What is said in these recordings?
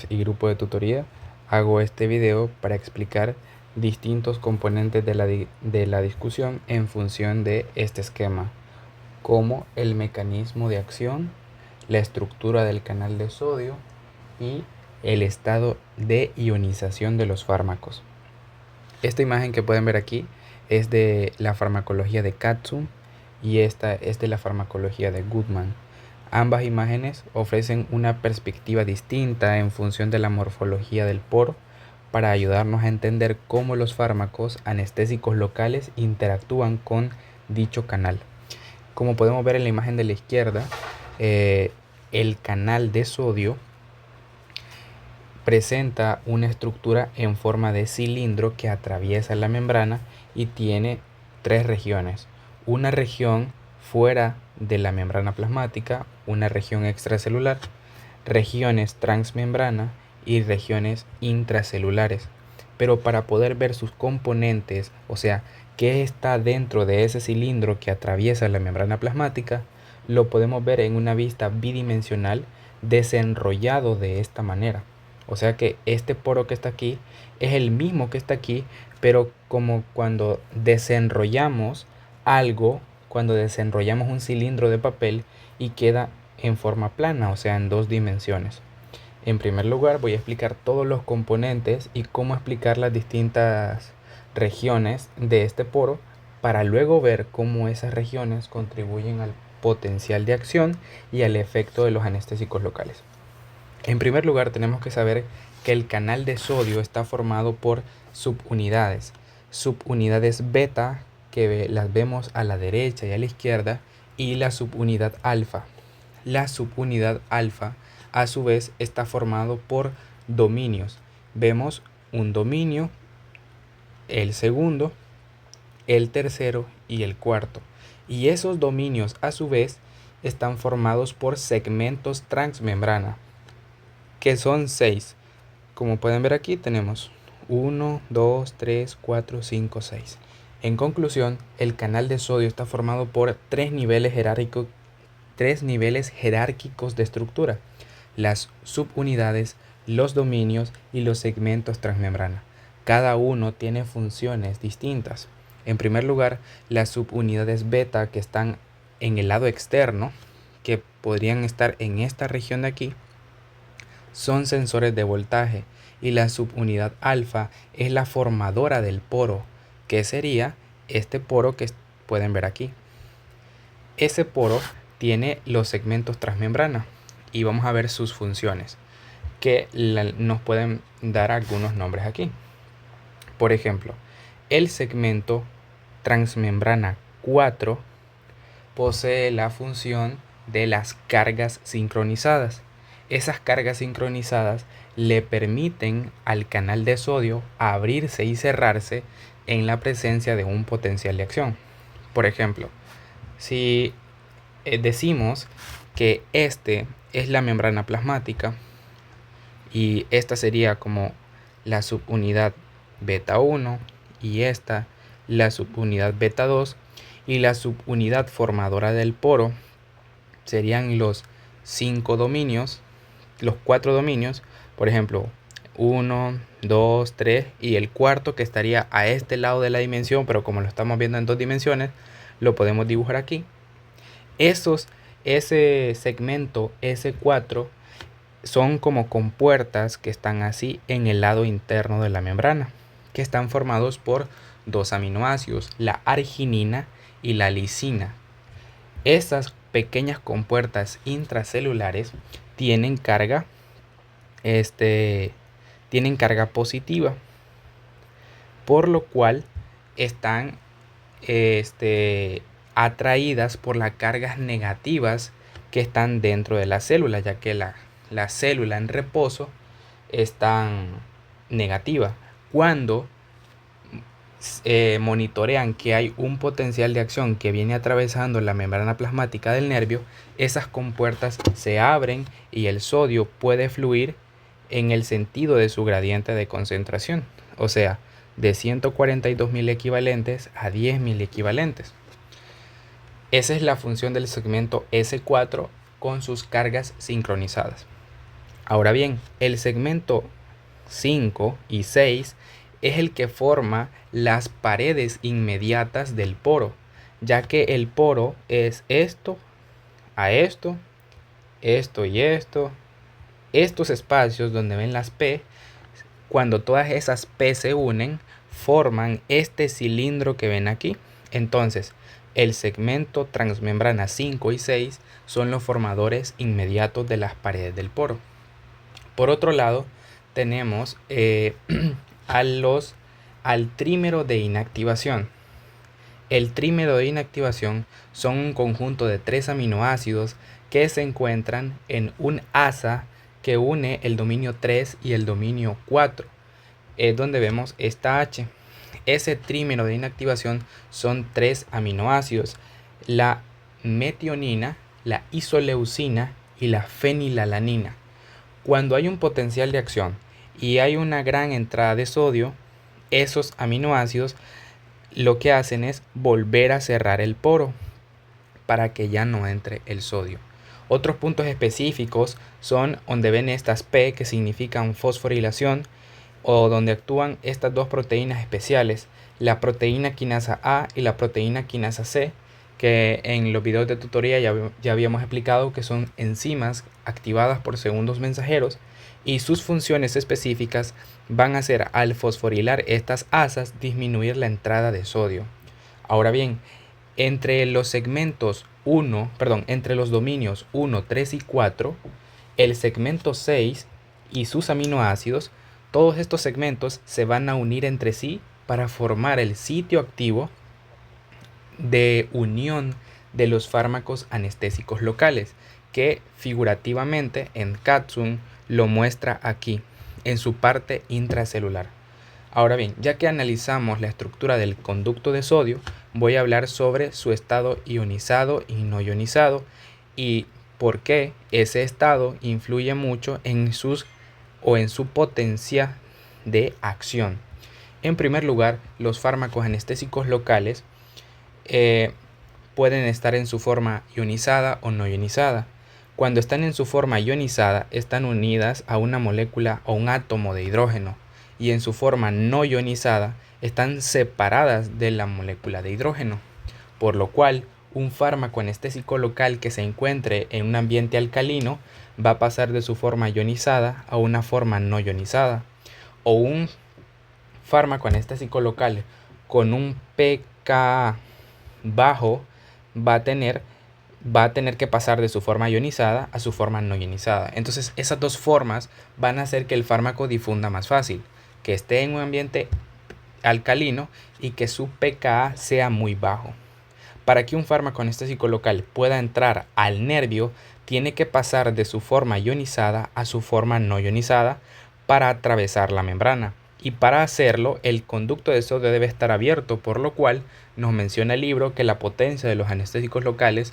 Y grupo de tutoría, hago este video para explicar distintos componentes de la discusión en función de este esquema, como el mecanismo de acción, la estructura del canal de sodio y el estado de ionización de los fármacos. Esta imagen que pueden ver aquí es de la farmacología de Katzum y esta es de la farmacología de Goodman. Ambas imágenes ofrecen una perspectiva distinta en función de la morfología del poro para ayudarnos a entender cómo los fármacos anestésicos locales interactúan con dicho canal. Como podemos ver en la imagen de la izquierda, el canal de sodio presenta una estructura en forma de cilindro que atraviesa la membrana y tiene tres regiones. Una región fuera de la membrana plasmática, una región extracelular, regiones transmembrana y regiones intracelulares. Pero para poder ver sus componentes, o sea, qué está dentro de ese cilindro que atraviesa la membrana plasmática, lo podemos ver en una vista bidimensional desenrollado de esta manera. O sea que este poro que está aquí es el mismo que está aquí, pero como cuando desenrollamos algo, cuando desenrollamos un cilindro de papel y queda en forma plana, o sea, en dos dimensiones. En primer lugar, voy a explicar todos los componentes y cómo explicar las distintas regiones de este poro para luego ver cómo esas regiones contribuyen al potencial de acción y al efecto de los anestésicos locales. En primer lugar, tenemos que saber que el canal de sodio está formado por subunidades. Subunidades beta, que las vemos a la derecha y a la izquierda, y la subunidad alfa. La subunidad alfa, a su vez, está formado por dominios. Vemos un dominio, el segundo, el tercero y el cuarto. Y esos dominios, a su vez, están formados por segmentos transmembrana, que son 6. Como pueden ver aquí tenemos 1, 2, 3, 4, 5, 6. En conclusión, el canal de sodio está formado por tres niveles jerárquicos de estructura: las subunidades, los dominios y los segmentos transmembrana. Cada uno tiene funciones distintas. En primer lugar, las subunidades beta, que están en el lado externo, que podrían estar en esta región de aquí, son sensores de voltaje, y la subunidad alfa es la formadora del poro, que sería este poro que pueden ver aquí. Ese poro tiene los segmentos transmembrana y vamos a ver sus funciones, que nos pueden dar algunos nombres aquí. Por ejemplo, el segmento transmembrana 4 posee la función de las cargas sincronizadas. Esas cargas sincronizadas le permiten al canal de sodio abrirse y cerrarse en la presencia de un potencial de acción. Por ejemplo, si decimos que este es la membrana plasmática y esta sería como la subunidad beta 1 y esta la subunidad beta 2, y la subunidad formadora del poro serían los 5 dominios, los 4 dominios, por ejemplo 1, 2, 3 y el cuarto, que estaría a este lado de la dimensión, pero como lo estamos viendo en dos dimensiones, lo podemos dibujar aquí. Ese segmento S4 son como compuertas que están así en el lado interno de la membrana, que están formados por dos aminoácidos, la arginina y la lisina. Estas pequeñas compuertas intracelulares tienen carga positiva, por lo cual están atraídas por las cargas negativas que están dentro de la célula, ya que la célula en reposo está negativa. Cuando monitorean que hay un potencial de acción que viene atravesando la membrana plasmática del nervio, esas compuertas se abren y el sodio puede fluir en el sentido de su gradiente de concentración, o sea, de 142.000 equivalentes a 10.000 equivalentes. Esa es la función del segmento S4 con sus cargas sincronizadas. Ahora bien, el segmento 5 y 6 es el que forma las paredes inmediatas del poro, ya que el poro es esto a esto, esto y esto. Estos espacios donde ven las P, cuando todas esas P se unen, forman este cilindro que ven aquí. Entonces, el segmento transmembrana 5 y 6 son los formadores inmediatos de las paredes del poro. Por otro lado, tenemos al trímero de inactivación. El trímero de inactivación son un conjunto de 3 aminoácidos que se encuentran en un asa que une el dominio 3 y el dominio 4. Es donde vemos esta H. Ese trímero de inactivación son 3 aminoácidos: la metionina, la isoleucina y la fenilalanina. Cuando hay un potencial de acción y hay una gran entrada de sodio, esos aminoácidos lo que hacen es volver a cerrar el poro para que ya no entre el sodio. Otros puntos específicos son donde ven estas P, que significan fosforilación, o donde actúan estas dos proteínas especiales, la proteína quinasa A y la proteína quinasa C, que en los videos de tutoría ya habíamos explicado que son enzimas activadas por segundos mensajeros, y sus funciones específicas van a ser, al fosforilar estas asas, disminuir la entrada de sodio. Ahora bien, entre los dominios 1, 3 y 4, el segmento 6 y sus aminoácidos, todos estos segmentos se van a unir entre sí para formar el sitio activo de unión de los fármacos anestésicos locales, que figurativamente en Katsun lo muestra aquí, en su parte intracelular. Ahora bien, ya que analizamos la estructura del conducto de sodio, voy a hablar sobre su estado ionizado y no ionizado, y por qué ese estado influye mucho en su potencia de acción. En primer lugar, los fármacos anestésicos locales pueden estar en su forma ionizada o no ionizada. Cuando están en su forma ionizada, están unidas a una molécula o un átomo de hidrógeno, y en su forma no ionizada están separadas de la molécula de hidrógeno, por lo cual un fármaco anestésico local que se encuentre en un ambiente alcalino va a pasar de su forma ionizada a una forma no ionizada, o un fármaco anestésico local con un pK bajo va a tener que pasar de su forma ionizada a su forma no ionizada. Entonces esas dos formas van a hacer que el fármaco difunda más fácil, que esté en un ambiente alcalino y que su pKa sea muy bajo. Para que un fármaco anestésico local pueda entrar al nervio, tiene que pasar de su forma ionizada a su forma no ionizada para atravesar la membrana. Y para hacerlo, el conducto de sodio debe estar abierto, por lo cual nos menciona el libro que la potencia de los anestésicos locales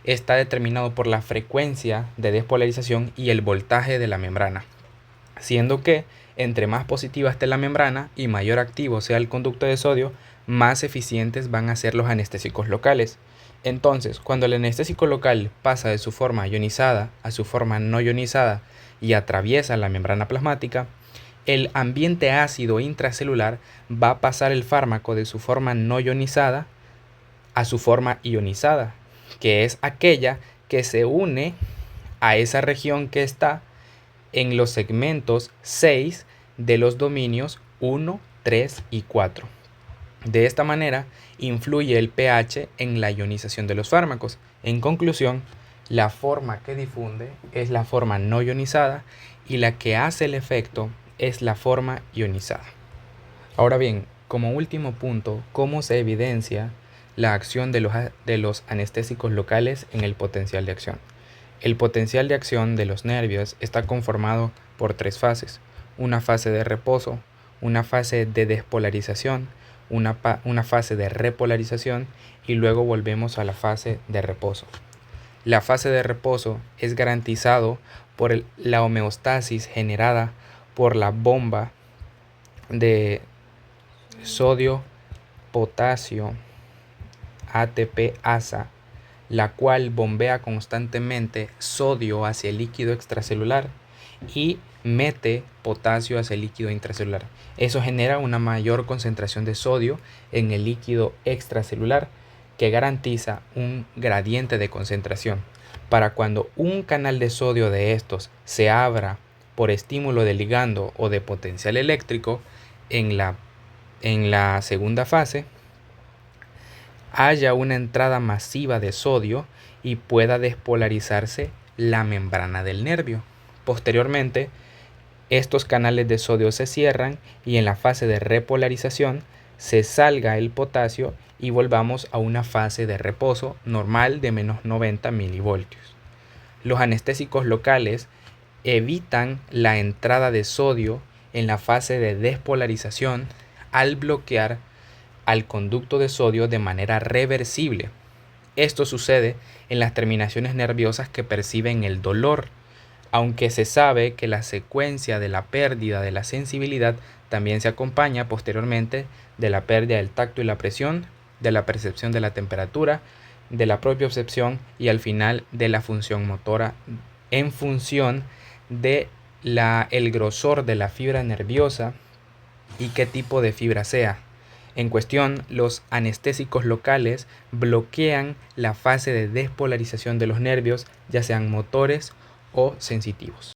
está determinado por la frecuencia de despolarización y el voltaje de la membrana, siendo que entre más positiva esté la membrana y mayor activo sea el conducto de sodio, más eficientes van a ser los anestésicos locales. Entonces, cuando el anestésico local pasa de su forma ionizada a su forma no ionizada y atraviesa la membrana plasmática, el ambiente ácido intracelular va a pasar el fármaco de su forma no ionizada a su forma ionizada, que es aquella que se une a esa región que está en los segmentos 6 de los dominios 1, 3 y 4. De esta manera influye el pH en la ionización de los fármacos. En conclusión, la forma que difunde es la forma no ionizada y la que hace el efecto es la forma ionizada. Ahora bien, como último punto, ¿cómo se evidencia la acción de los anestésicos locales en el potencial de acción? El potencial de acción de los nervios está conformado por 3 fases: una fase de reposo, una fase de despolarización, una fase de repolarización, y luego volvemos a la fase de reposo. La fase de reposo es garantizado por la homeostasis generada por la bomba de sodio, potasio, ATP-ASA, la cual bombea constantemente sodio hacia el líquido extracelular, y mete potasio hacia el líquido intracelular. Eso genera una mayor concentración de sodio en el líquido extracelular que garantiza un gradiente de concentración. Para cuando un canal de sodio de estos se abra por estímulo de ligando o de potencial eléctrico en la segunda fase, haya una entrada masiva de sodio y pueda despolarizarse la membrana del nervio. Posteriormente, estos canales de sodio se cierran y en la fase de repolarización se salga el potasio y volvamos a una fase de reposo normal de menos 90 milivoltios. Los anestésicos locales evitan la entrada de sodio en la fase de despolarización al bloquear al conducto de sodio de manera reversible. Esto sucede en las terminaciones nerviosas que perciben el dolor, aunque se sabe que la secuencia de la pérdida de la sensibilidad también se acompaña posteriormente de la pérdida del tacto y la presión, de la percepción de la temperatura, de la propiocepción y al final de la función motora en función de el grosor de la fibra nerviosa y qué tipo de fibra sea. En cuestión, los anestésicos locales bloquean la fase de despolarización de los nervios, ya sean motores o sensitivos.